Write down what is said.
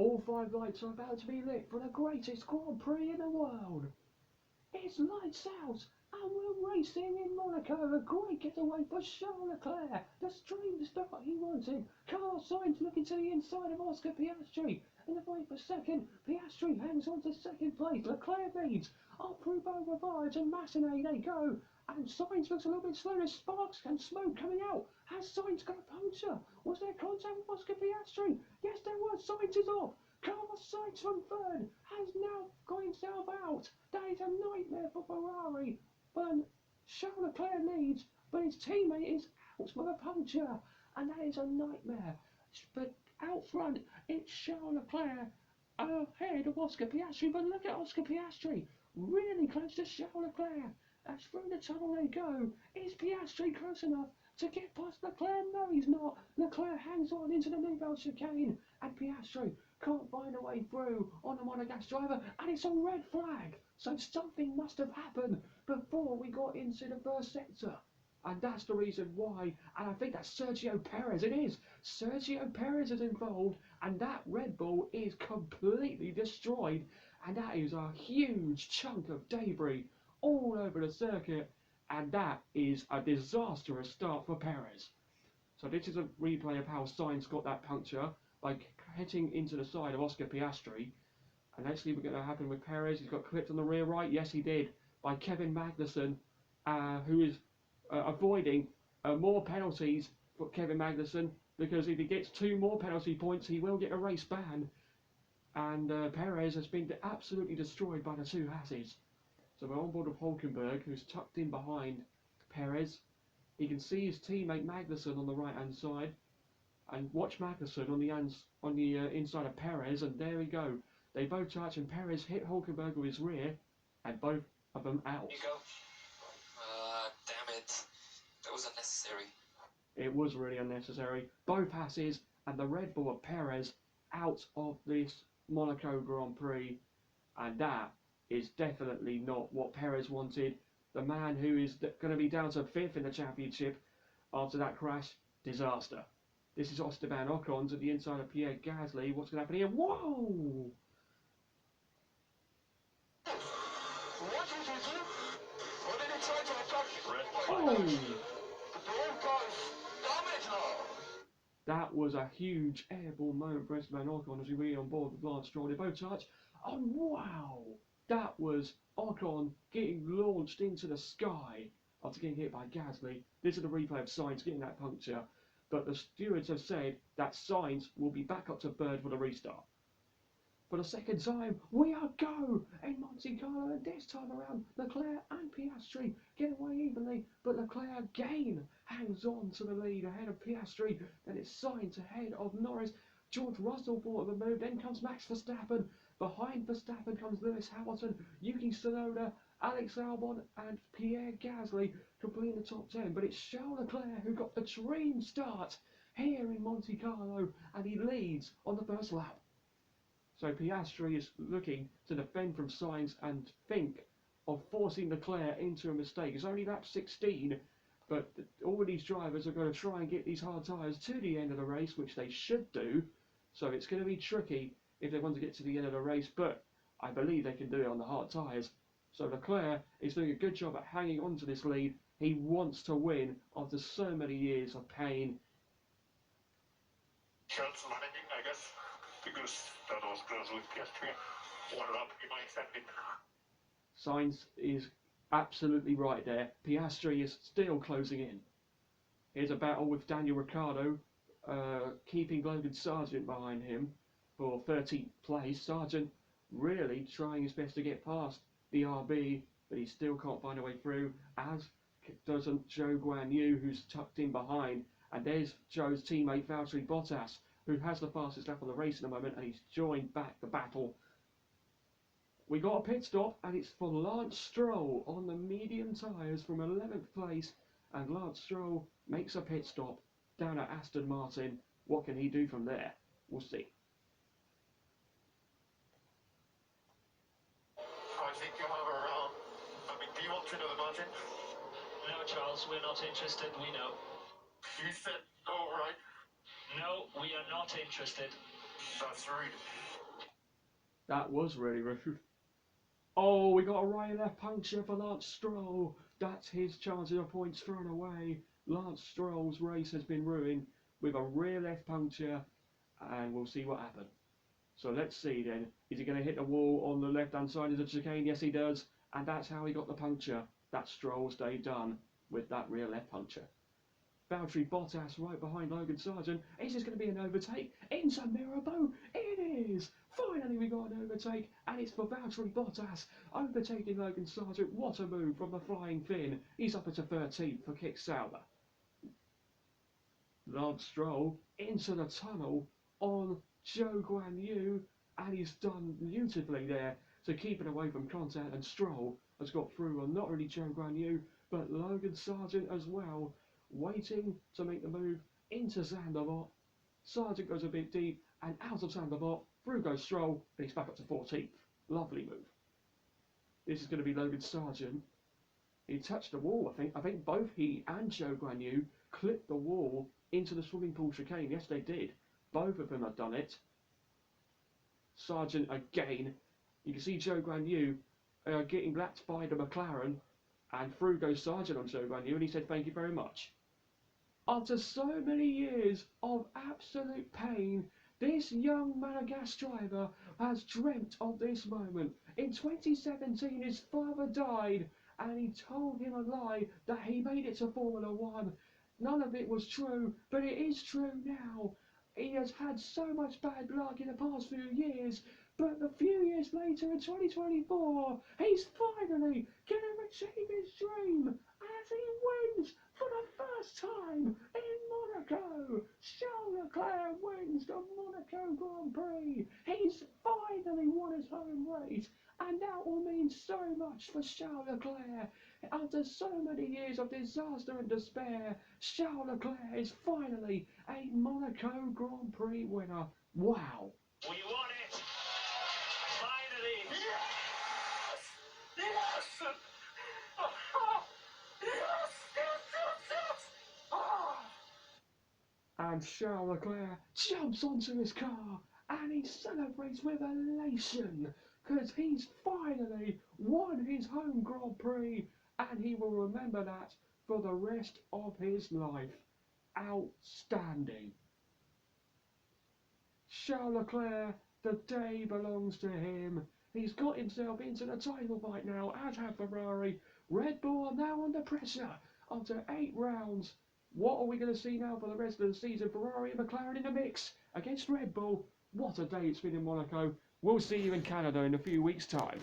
All 5 lights are about to be lit for the greatest Grand Prix in the world. It's lights out, and we're racing in Monaco. A great getaway for Charles Leclerc. The strange start he wanted. Carlos Sainz looking to the inside of Oscar Piastri. In the fight for second, Piastri hangs on to second place. Leclerc leads. Up through Beauregard and Massenet they go. And Sainz looks a little bit slow. There's sparks and smoke coming out. Has Sainz got a puncture? Was there contact with Oscar Piastri? Yes, there was. Sainz is off. Carlos Sainz from third has now got himself out. That is a nightmare for Ferrari. But Charles Leclerc leads, but his teammate is out with a puncture, and that is a nightmare. But out front, it's Charles Leclerc ahead of Oscar Piastri. But look at Oscar Piastri, really close to Charles Leclerc. As through the tunnel they go. Is Piastri close enough to get past Leclerc? No, he's not. Leclerc hangs on into the Newville chicane, and Piastri can't find a way through on the monogas driver, and it's a red flag. So something must have happened before we got into the first sector. And that's the reason why, and I think that's Sergio Perez. It is. Sergio Perez is involved, and that Red Bull is completely destroyed, and that is a huge chunk of debris all over the circuit, and that is a disastrous start for Perez. So this is a replay of how Sainz got that puncture by hitting into the side of Oscar Piastri. And let's see what's going to happen with Perez. He's got clipped on the rear right. Yes, he did. By Kevin Magnussen, who is avoiding more penalties for Kevin Magnussen, because if he gets 2 more penalty points, he will get a race ban. And Perez has been absolutely destroyed by the 2 Hasses. So we're on board with Hulkenberg, who's tucked in behind Perez. He can see his teammate Magnussen on the right-hand side. And watch Magnussen on the inside of Perez, and there we go. They both touch, and Perez hit Hulkenberg with his rear, and both of them out. Nico. Damn it. That was unnecessary. It was really unnecessary. Both Hasses and the Red Bull of Perez out of this Monaco Grand Prix, and that is definitely not what Perez wanted. The man who is going to be down to 5th in the championship after that crash. Disaster. This is Esteban Ocon to the inside of Pierre Gasly. What's going to happen here? Whoa! What did he do? What did he try to attack? Oh! That was a huge airball moment for Esteban Ocon as we were on board with Lance Stroll. They both touch. Oh, wow! That was Ocon getting launched into the sky after getting hit by Gasly. This is the replay of Sainz getting that puncture. But the stewards have said that Sainz will be back up to third for the restart. For the second time, we are go in Monte Carlo, and this time around, Leclerc and Piastri get away evenly, but Leclerc again hangs on to the lead ahead of Piastri. Then it's Sainz ahead of Norris. George Russell thought of a move, then comes Max Verstappen. Behind Verstappen comes Lewis Hamilton, Yuki Tsunoda, Alex Albon and Pierre Gasly completing the top 10. But it's Charles Leclerc who got the dream start here in Monte Carlo, and he leads on the first lap. So Piastri is looking to defend from Sainz and think of forcing Leclerc into a mistake. It's only lap 16, but all of these drivers are going to try and get these hard tyres to the end of the race, which they should do. So it's going to be tricky if they want to get to the end of the race, but I believe they can do it on the hard tyres. So Leclerc is doing a good job at hanging on to this lead. He wants to win after so many years of pain. Chance managing, I guess, because that was close with Piastri. One lap he might send it. Sainz is absolutely right there. Piastri is still closing in. Here's a battle with Daniel Ricciardo, keeping Logan Sargent behind him for 13th place. Sargent really trying his best to get past the RB, but he still can't find a way through, as doesn't Zhou Guanyu, who's tucked in behind. And there's Zhou's teammate Valtteri Bottas, who has the fastest lap of the race in the moment, and he's joined back the battle. We got a pit stop, and it's for Lance Stroll on the medium tyres from 11th place, and Lance Stroll makes a pit stop down at Aston Martin. What can he do from there? We'll see. I think you have a round. I mean, do you want to know the margin? No, Charles, we're not interested, we know. You said, all right. No, we are not interested. That's rude. That was really rude. Oh, we got a right left puncture for Lance Stroll. That's his chance of points thrown away. Lance Stroll's race has been ruined with a rear left puncture, and we'll see what happens. So let's see then. Is he going to hit the wall on the left-hand side of the chicane? Yes, he does. And that's how he got the puncture. That's Stroll's day done with that rear left puncture. Valtteri Bottas right behind Logan Sargent. Is this going to be an overtake into Mirabeau? It is! Finally we got an overtake, and it's for Valtteri Bottas overtaking Logan Sargent. What a move from the flying Finn. He's up into 13th for Kick Sauber. Lance Stroll into the tunnel on Zhou Guan Yu, and he's done beautifully there to keep it away from contact, and Stroll has got through on not only Zhou Guan Yu but Logan Sargent as well, waiting to make the move into Zandvoort. Sargent goes a bit deep and out of Zandvoort, through goes Stroll, and he's back up to 14th. Lovely move. This is going to be Logan Sargent. He touched the wall, I think both he and Zhou Guan Yu clipped the wall into the swimming pool chicane. Yes, they did. Both of them have done it. Sargent again. You can see Zhou Guan Yu getting lapped by the McLaren, and through goes Sargent on Zhou Guan Yu, and he said thank you very much. After so many years of absolute pain, this young Monegasque driver has dreamt of this moment. In 2017, his father died, and he told him a lie that he made it to Formula One. None of it was true, but it is true now. He has had so much bad luck in the past few years, but a few years later in 2024, he's finally going to achieve his dream as he wins for the first time in Monaco. Charles Leclerc wins the Monaco Grand Prix. He's finally won his home race, and that will mean so much for Charles Leclerc. After so many years of disaster and despair, Charles Leclerc is finally a Monaco Grand Prix winner. Wow. We won it! Finally! Yes! Yes! Yes! Yes! Ah! And Charles Leclerc jumps onto his car and he celebrates with elation because he's finally won his home Grand Prix, and he will remember that for the rest of his life. Outstanding. Charles Leclerc, the day belongs to him. He's got himself into the title fight now, as have Ferrari. Red Bull are now under pressure after 8 rounds. What are we going to see now for the rest of the season? Ferrari and McLaren in the mix against Red Bull. What a day it's been in Monaco. We'll see you in Canada in a few weeks' time.